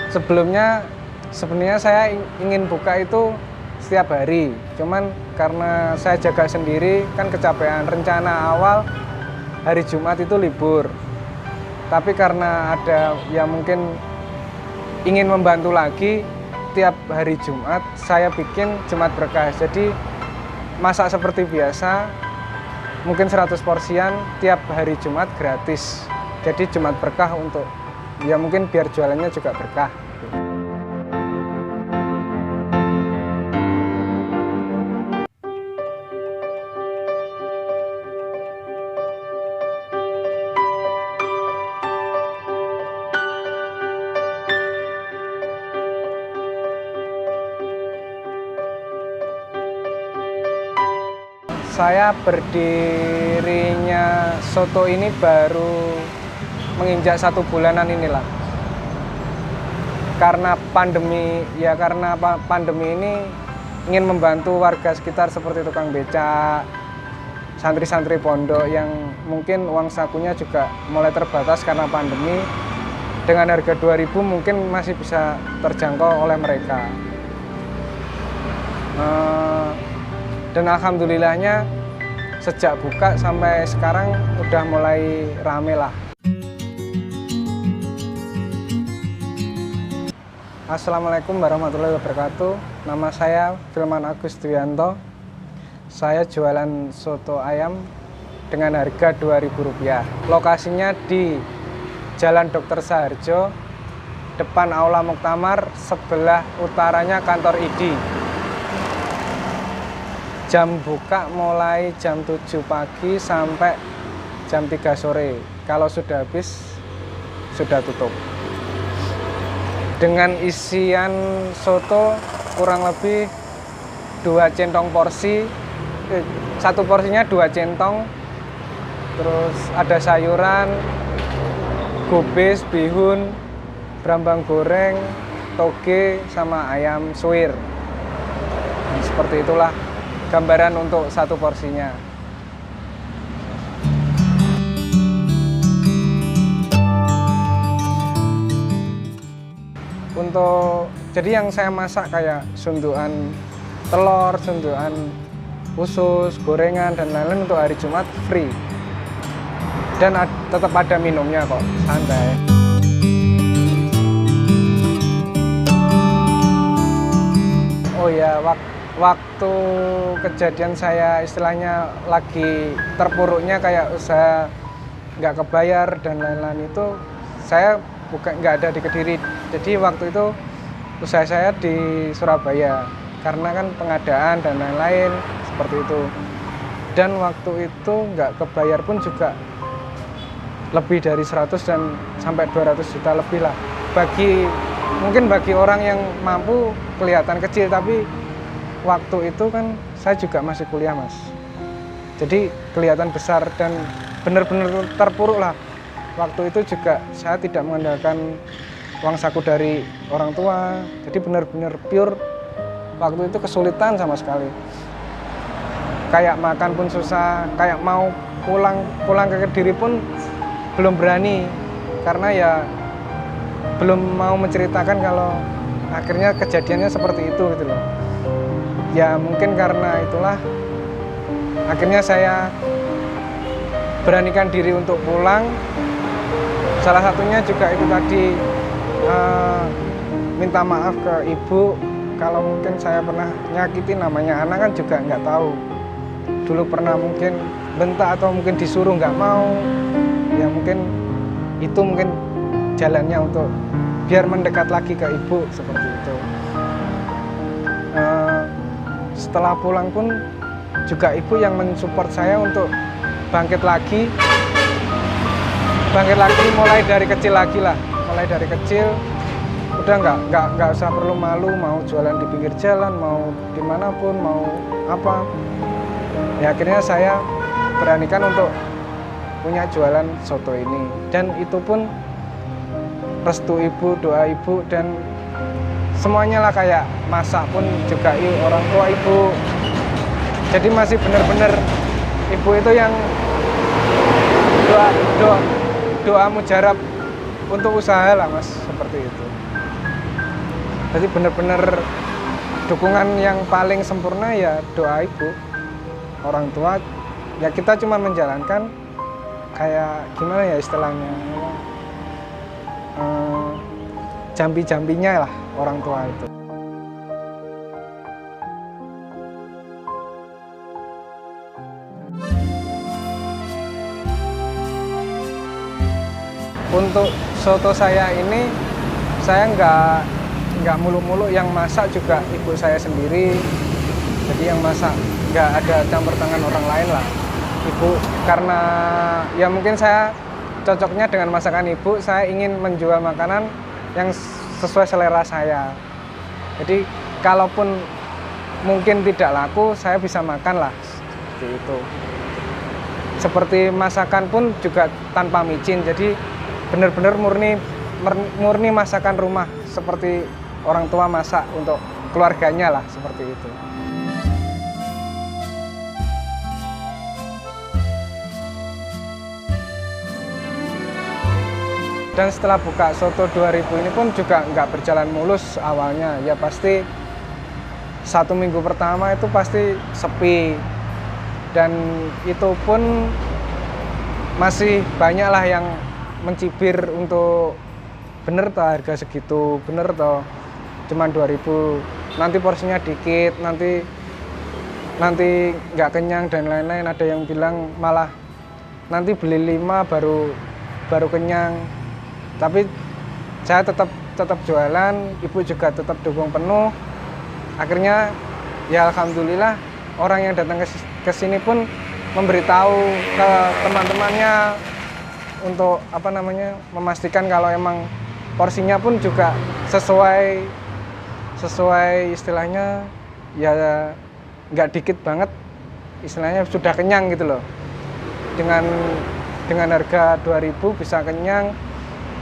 Sebelumnya sebenarnya saya ingin buka itu setiap hari, cuman karena saya jaga sendiri kan kecapean. Rencana awal hari Jumat itu libur, tapi karena ada yang mungkin ingin membantu lagi, tiap hari Jumat saya bikin Jumat berkah. Jadi masak seperti biasa, mungkin 100 porsian tiap hari Jumat gratis. Jadi Jumat berkah untuk ya mungkin biar jualannya juga berkah. Saya berdirinya soto ini baru menginjak 1 bulanan inilah. Karena pandemi ini ingin membantu warga sekitar seperti tukang becak, santri-santri pondok yang mungkin uang sakunya juga mulai terbatas karena pandemi. Dengan harga 2.000 mungkin masih bisa terjangkau oleh mereka. Dan alhamdulillahnya sejak buka sampai sekarang udah mulai rame lah. Assalamualaikum warahmatullahi wabarakatuh. Nama saya Filman Agus Duyanto. Saya jualan soto ayam dengan harga Rp2.000. Lokasinya di Jalan Dr. Saharjo, depan Aula Muktamar, sebelah utaranya kantor ID. Jam buka mulai jam 7 pagi sampai jam 3 sore. Kalau sudah habis, sudah tutup. Dengan isian soto kurang lebih 2 centong porsi. Satu porsinya 2 centong. Terus ada sayuran, gubis, bihun, brambang goreng, toge, sama ayam suwir. Nah, seperti itulah gambaran untuk 1 porsinya. Jadi yang saya masak kayak sundukan telur, sundukan usus, gorengan dan lain-lain untuk hari Jumat free. Dan tetap ada minumnya kok, santai. Oh ya, waktu kejadian saya istilahnya lagi terpuruknya kayak usaha nggak kebayar dan lain-lain itu, saya nggak ada di Kediri. Jadi waktu itu usaha saya di Surabaya karena kan pengadaan dan lain-lain seperti itu. Dan waktu itu nggak kebayar pun juga lebih dari 100 dan sampai 200 juta lebih lah. Mungkin bagi orang yang mampu kelihatan kecil, tapi waktu itu kan saya juga masih kuliah, Mas. Jadi kelihatan besar dan benar-benar terpuruk lah. Waktu itu juga saya tidak mengandalkan uang saku dari orang tua. Jadi benar-benar pure. Waktu itu kesulitan sama sekali. Kayak makan pun susah, kayak mau pulang ke Kediri pun belum berani. Karena ya belum mau menceritakan kalau akhirnya kejadiannya seperti itu gitu loh. Ya mungkin karena itulah akhirnya saya beranikan diri untuk pulang. Salah satunya juga itu tadi minta maaf ke ibu kalau mungkin saya pernah nyakitin, namanya anak kan juga nggak tahu. Dulu pernah mungkin bentak atau mungkin disuruh nggak mau. Ya mungkin itu mungkin jalannya untuk biar mendekat lagi ke ibu seperti itu. Setelah pulang pun juga ibu yang mensupport saya untuk bangkit lagi mulai dari kecil lagi lah. Mulai dari kecil udah nggak usah perlu malu mau jualan di pinggir jalan, mau dimanapun, mau apa. Ya akhirnya saya beranikan untuk punya jualan soto ini, dan itu pun restu ibu, doa ibu, dan semuanya lah, kayak masak pun juga orang tua ibu. Jadi masih benar-benar ibu itu yang doa mujarab untuk usaha lah, Mas, seperti itu. Jadi benar-benar dukungan yang paling sempurna ya doa ibu, orang tua. Ya kita cuma menjalankan kayak gimana ya istilahnya, jambi-jambinya lah orang tua itu. Untuk soto saya ini, saya nggak muluk-muluk, yang masak juga ibu saya sendiri. Jadi yang masak nggak ada campur tangan orang lain lah. Ibu, karena ya mungkin saya cocoknya dengan masakan ibu, saya ingin menjual makanan yang sesuai selera saya. Jadi kalaupun mungkin tidak laku, saya bisa makan lah, seperti itu. Seperti masakan pun juga tanpa micin, jadi benar-benar murni masakan rumah, seperti orang tua masak untuk keluarganya lah, seperti itu. Dan setelah buka soto 2000 ini pun juga nggak berjalan mulus awalnya. Ya pasti 1 minggu pertama itu pasti sepi. Dan itu pun masih banyak lah yang mencibir untuk bener toh harga segitu, bener toh cuman 2000, nanti porsinya dikit, nanti nggak kenyang dan lain-lain. Ada yang bilang malah nanti beli 5 baru kenyang. Tapi saya tetap jualan, ibu juga tetap dukung penuh. Akhirnya ya alhamdulillah orang yang datang ke sini pun memberitahu ke teman-temannya untuk memastikan kalau emang porsinya pun juga sesuai istilahnya, ya nggak dikit banget, istilahnya sudah kenyang gitu loh. Dengan harga 2000 bisa kenyang,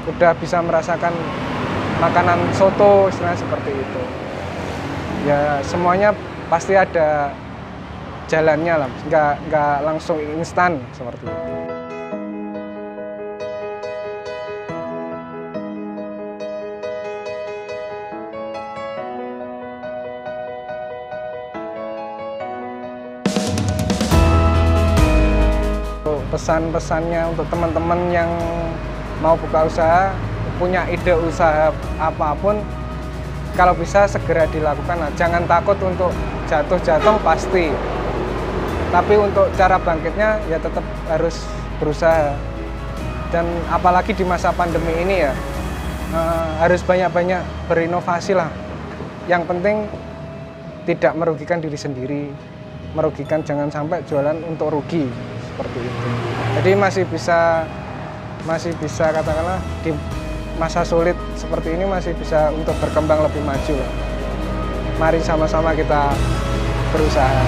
udah bisa merasakan makanan soto, istilahnya seperti itu. Ya semuanya pasti ada jalannya lah, nggak langsung instan seperti itu. Pesan-pesannya untuk teman-teman yang mau buka usaha, punya ide usaha apapun, kalau bisa segera dilakukan. Jangan takut untuk jatuh pasti. Tapi untuk cara bangkitnya ya tetap harus berusaha. Dan apalagi di masa pandemi ini ya, harus banyak-banyak berinovasi lah. Yang penting tidak merugikan diri sendiri. Jangan sampai jualan untuk rugi, seperti itu. Jadi masih bisa katakanlah di masa sulit seperti ini masih bisa untuk berkembang lebih maju lah. Mari sama-sama kita berusaha.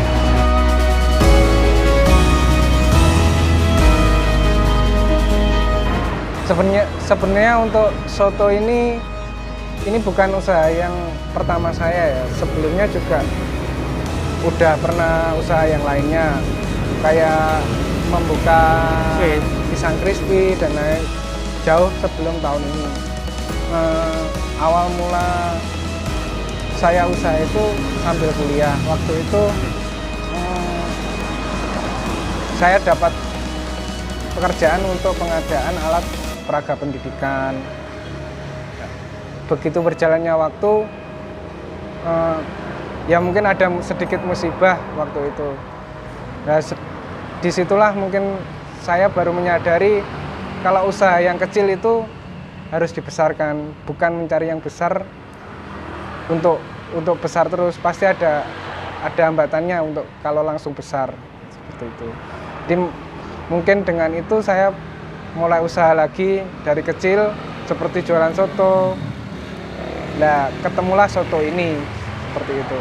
Sebenarnya untuk soto ini bukan usaha yang pertama saya ya. Sebelumnya juga udah pernah usaha yang lainnya, kayak membuka pisang crispy dan lain, jauh sebelum tahun ini. Awal mula saya usaha itu sambil kuliah. Waktu itu saya dapat pekerjaan untuk pengadaan alat peraga pendidikan. Begitu berjalannya waktu, ya mungkin ada sedikit musibah waktu itu. Nah, disitulah mungkin saya baru menyadari kalau usaha yang kecil itu harus dibesarkan, bukan mencari yang besar untuk besar terus. Pasti ada hambatannya untuk kalau langsung besar, seperti itu. Jadi mungkin dengan itu saya mulai usaha lagi dari kecil, seperti jualan soto. Nah, ketemulah soto ini, seperti itu.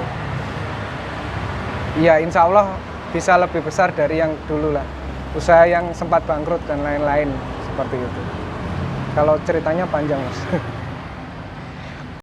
Ya insya Allah bisa lebih besar dari yang dulu lah. Usaha yang sempat bangkrut dan lain-lain, seperti itu. Kalau ceritanya panjang, Mas.